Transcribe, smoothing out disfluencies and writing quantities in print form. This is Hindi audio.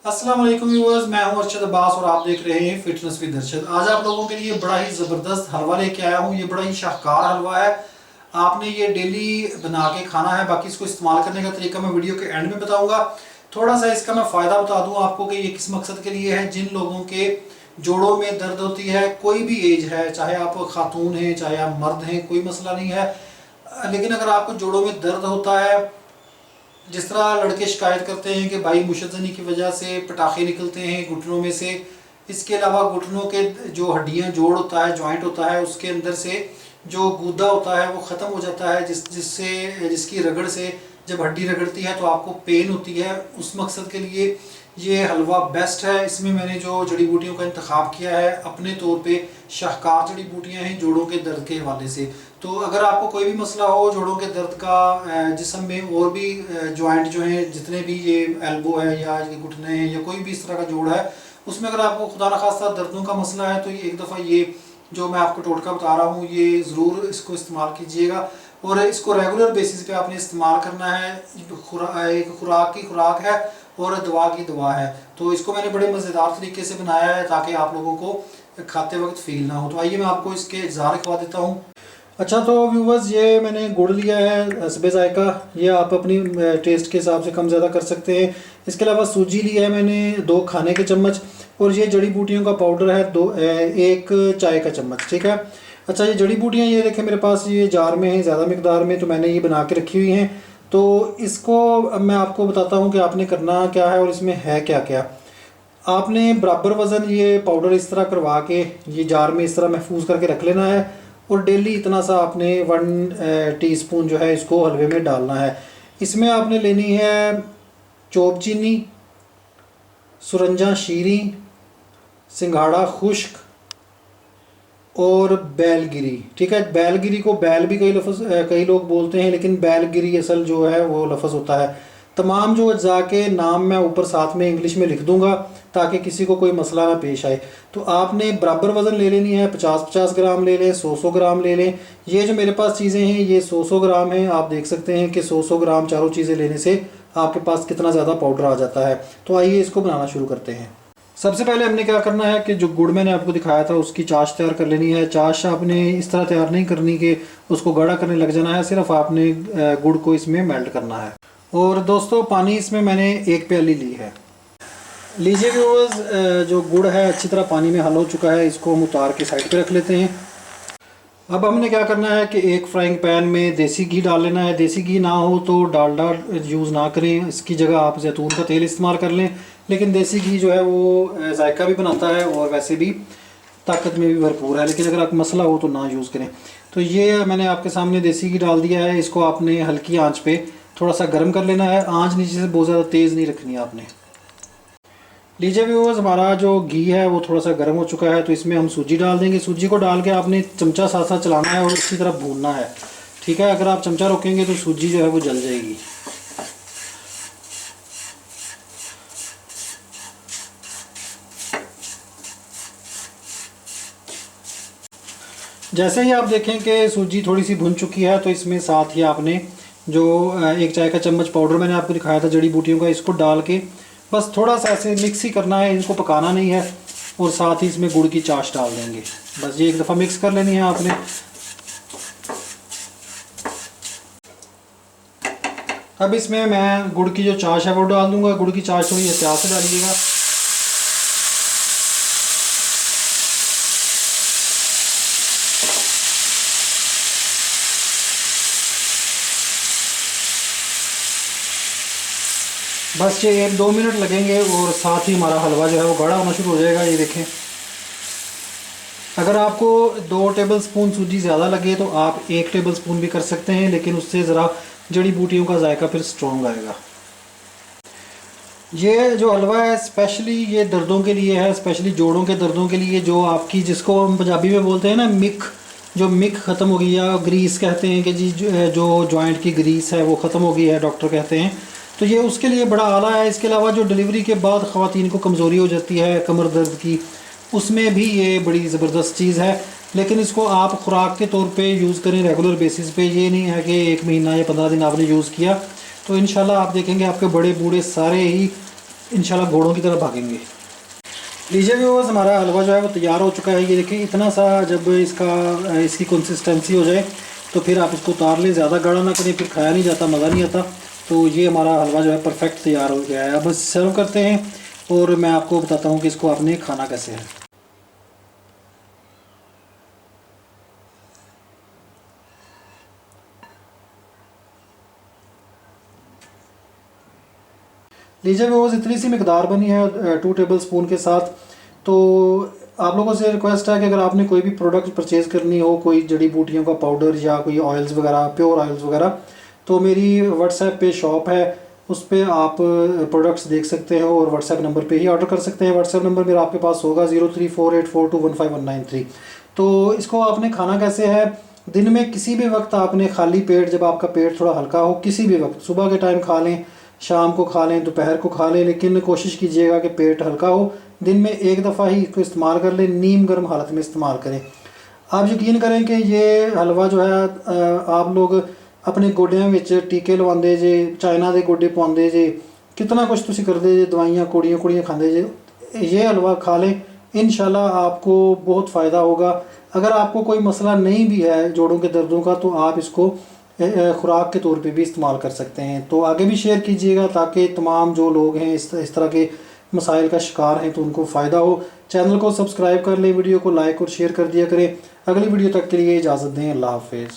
अस्सलाम वालेकुम व्यूअर्स, मैं हूं अरशद अब्बास और आप देख रहे हैं फिटनेस विद अरशद। आज आप लोगों के लिए बड़ा ही ज़बरदस्त हलवा लेके आया हूं। ये बड़ा ही शाहकार हलवा है। आपने ये डेली बना के खाना है। बाकी इसको इस्तेमाल करने का तरीका मैं वीडियो के एंड में बताऊंगा। थोड़ा सा इसका मैं फ़ायदा बता दूं आपको कि ये किस मकसद के लिए है। जिन लोगों के जोड़ों में दर्द होती है, कोई भी एज है, चाहे आप खातून हैं चाहे आप मर्द हैं, कोई मसला नहीं है। लेकिन अगर आपको जोड़ों में दर्द होता है, जिस तरह लड़के शिकायत करते हैं कि भाई मुशज़नी की वजह से पटाखे निकलते हैं घुटनों में से, इसके अलावा घुटनों के जो हड्डियां जोड़ होता है, जॉइंट होता है, उसके अंदर से जो गूदा होता है वो ख़त्म हो जाता है, जिसकी रगड़ से जब हड्डी रगड़ती है तो आपको पेन होती है। उस मकसद के लिए ये हलवा बेस्ट है। इसमें मैंने जो जड़ी बूटियों का इंतखाब किया है अपने तौर पे शाहकार जड़ी बूटियाँ हैं जोड़ों के दर्द के हवाले से। तो अगर आपको कोई भी मसला हो जोड़ों के दर्द का, जिस्म में और भी जॉइंट जो हैं, जितने भी ये एल्बो है या ये घुटने हैं या कोई भी इस तरह का जोड़ है, उसमें अगर आपको खुदा न खास्ता दर्दों का मसला है तो ये एक दफ़ा ये जो मैं आपको टोटका बता रहा हूँ ये ज़रूर इसको इस्तेमाल कीजिएगा। और इसको रेगुलर बेसिस पे आपने इस्तेमाल करना है। एक खुराक की खुराक है और दवा की दवा है। तो इसको मैंने बड़े मज़ेदार तरीके से बनाया है ताकि आप लोगों को खाते वक्त फील ना हो। तो आइए मैं आपको इसके अज़ार लिखवा देता हूँ। अच्छा, तो व्यूवर्स ये मैंने गुड़ लिया है हस्बे ज़ायका। ये आप अपनी टेस्ट के हिसाब से कम ज़्यादा कर सकते हैं। इसके अलावा सूजी लिया है मैंने 2 खाने के चम्मच, और ये जड़ी बूटियों का पाउडर है 1 चाय का चम्मच। ठीक है। अच्छा, ये जड़ी बूटियाँ ये देखें मेरे पास ये जार में है ज़्यादा मकदार में, तो मैंने ये बना के रखी हुई हैं। तो इसको अब मैं आपको बताता हूँ कि आपने करना क्या है और इसमें है क्या क्या। आपने बराबर वज़न ये पाउडर इस तरह करवा के ये जार में इस तरह महफूज करके रख लेना है, और डेली इतना सा आपने 1 टीस्पून जो है इसको हलवे में डालना है। इसमें आपने लेनी है चोप चीनी, सुरंजा शीरी, सिंघाड़ा खुश्क और बैलगिरी। ठीक है। बैलगिरी को बैल भी कई लोग बोलते हैं, लेकिन बैलगिरी असल जो है वो लफ्ज़ होता है। तमाम जो अज्जा के नाम मैं ऊपर साथ में इंग्लिश में लिख दूंगा ताकि किसी को कोई मसला ना पेश आए। तो आपने बराबर वज़न ले लेनी है। 50-50 ग्राम ले लें, 100-100 ग्राम ले लें। ये जो मेरे पास चीज़ें हैं ये 100-100 ग्राम हैं। आप देख सकते हैं कि 100-100 ग्राम चारों चीज़ें लेने से आपके पास कितना ज़्यादा पाउडर आ जाता है। तो आइए इसको बनाना शुरू करते हैं। सबसे पहले हमने क्या करना है कि जो गुड़ मैंने आपको दिखाया था उसकी चाश तैयार कर लेनी है। चाश आपने इस तरह तैयार नहीं करनी कि उसको गाढ़ा करने लग जाना है, सिर्फ आपने गुड़ को इसमें मेल्ट करना है। और दोस्तों पानी इसमें मैंने 1 प्याली ली है। लीजिए व्यूअर्स, जो गुड़ है अच्छी तरह पानी में हल हो चुका है, इसको हम उतार के साइड पे रख लेते हैं। अब हमने क्या करना है कि एक फ्राइंग पैन में देसी घी डाल लेना है। देसी घी ना हो तो डालडा यूज़ ना करें, इसकी जगह आप जैतून का तेल इस्तेमाल कर लें। लेकिन देसी घी जो है वो जायका भी बनाता है और वैसे भी ताकत में भी भरपूर है, लेकिन अगर आप मसला हो तो ना यूज़ करें। तो ये मैंने आपके सामने देसी घी डाल दिया है। इसको आपने हल्की आंच पे थोड़ा सा गर्म कर लेना है। आंच नीचे से बहुत ज़्यादा तेज़ नहीं रखनी है आपने। लीजिए व्यूअर्स, हमारा जो घी है वो थोड़ा सा गर्म हो चुका है, तो इसमें हम सूजी डाल देंगे। सूजी को डाल के आपने चमचा साथ साथ चलाना है और इसी तरफ भूनना है। ठीक है। अगर आप चमचा रोकेंगे तो सूजी जो है वो जल जाएगी। जैसे ही आप देखें कि सूजी थोड़ी सी भुन चुकी है तो इसमें साथ ही आपने जो 1 चाय का चम्मच पाउडर मैंने आपको दिखाया था जड़ी बूटियों का, इसको डाल के बस थोड़ा सा ऐसे मिक्स ही करना है, इनको पकाना नहीं है। और साथ ही इसमें गुड़ की चाश डाल देंगे। बस ये एक दफ़ा मिक्स कर लेनी है आपने। अब इसमें मैं गुड़ की जो चाश है वो डाल दूंगा। गुड़ की चाश थोड़ी एहतियात से डालिएगा। बस ये 1-2 मिनट लगेंगे और साथ ही हमारा हलवा जो है वो गाढ़ा होना शुरू हो जाएगा। ये देखें, अगर आपको 2 टेबलस्पून सूजी ज़्यादा लगे तो आप 1 टेबलस्पून भी कर सकते हैं, लेकिन उससे ज़रा जड़ी बूटियों का जायका फिर स्ट्रॉन्ग आएगा। ये जो हलवा है स्पेशली ये दर्दों के लिए है, स्पेशली जोड़ों के दर्दों के लिए, जो आपकी जिसको हम पंजाबी में बोलते हैं ना मिक, जो मिक ख़त्म हो गई या ग्रीस कहते हैं कि जी जो जॉइंट की ग्रीस है वो ख़त्म हो गई है, डॉक्टर कहते हैं, तो ये उसके लिए बड़ा आला है। इसके अलावा जो डिलीवरी के बाद ख़वातीन को कमज़ोरी हो जाती है कमर दर्द की, उसमें भी ये बड़ी ज़बरदस्त चीज़ है। लेकिन इसको आप खुराक के तौर पे यूज़ करें रेगुलर बेसिस पे। ये नहीं है कि 1 महीना या 15 दिन आपने यूज़ किया तो इंशाल्लाह आप देखेंगे आपके बड़े बूढ़े सारे ही इंशाल्लाह घोड़ों की तरह भागेंगे। लीजिए व्यूअर्स, हमारा हलवा जो है वो तैयार हो चुका है। ये देखिए इतना सा जब इसकी कंसिस्टेंसी हो जाए तो फिर आप इसको उतार लें। ज़्यादा गाढ़ा ना करें, फिर खाया नहीं जाता, मज़ा नहीं आता। तो ये हमारा हलवा जो है परफेक्ट तैयार हो गया है। अब बस सर्व करते हैं और मैं आपको बताता हूँ कि इसको आपने खाना कैसे है। लीजिए व्यूअर्स, इतनी सी मकदार बनी है 2 टेबल स्पून के साथ। तो आप लोगों से रिक्वेस्ट है कि अगर आपने कोई भी प्रोडक्ट परचेज़ करनी हो, कोई जड़ी बूटियों का पाउडर या कोई ऑयल्स वगैरह, प्योर ऑयल्स वगैरह, तो मेरी व्हाट्सएप पे शॉप है, उस पर आप प्रोडक्ट्स देख सकते हैं और व्हाट्सएप नंबर पे ही ऑर्डर कर सकते हैं। व्हाट्सएप नंबर मेरा आपके पास होगा 034842159193। तो इसको आपने खाना कैसे है, दिन में किसी भी वक्त आपने खाली पेट, जब आपका पेट थोड़ा हल्का हो, किसी भी वक्त, सुबह के टाइम खा लें, शाम को खा लें, दोपहर को खा लें, लेकिन कोशिश कीजिएगा कि पेट हल्का हो। दिन में एक दफ़ा ही इसको इस्तेमाल कर लें, नीम गर्म हालत में इस्तेमाल करें। आप यकीन करें कि ये हलवा जो है आप लोग अपने गोड्यां विच टीके लवांदे जे, चाइना के गोडे पवांदे जे, कितना कुछ तुसी करदे जे, दवाइयाँ कुड़ियाँ कुड़ियाँ खांदे जे। ये हलवा खा लें, इंशाल्लाह आपको बहुत फ़ायदा होगा। अगर आपको कोई मसला नहीं भी है जोड़ों के दर्दों का, तो आप इसको खुराक के तौर पे भी इस्तेमाल कर सकते हैं। तो आगे भी शेयर कीजिएगा ताकि तमाम जो लोग हैं इस तरह के मसाइल का शिकार हैं तो उनको फ़ायदा हो। चैनल को सब्सक्राइब कर लें, वीडियो को लाइक और शेयर कर दिया करें। अगली वीडियो तक के लिए इजाज़त दें। अल्लाह हाफ़िज़।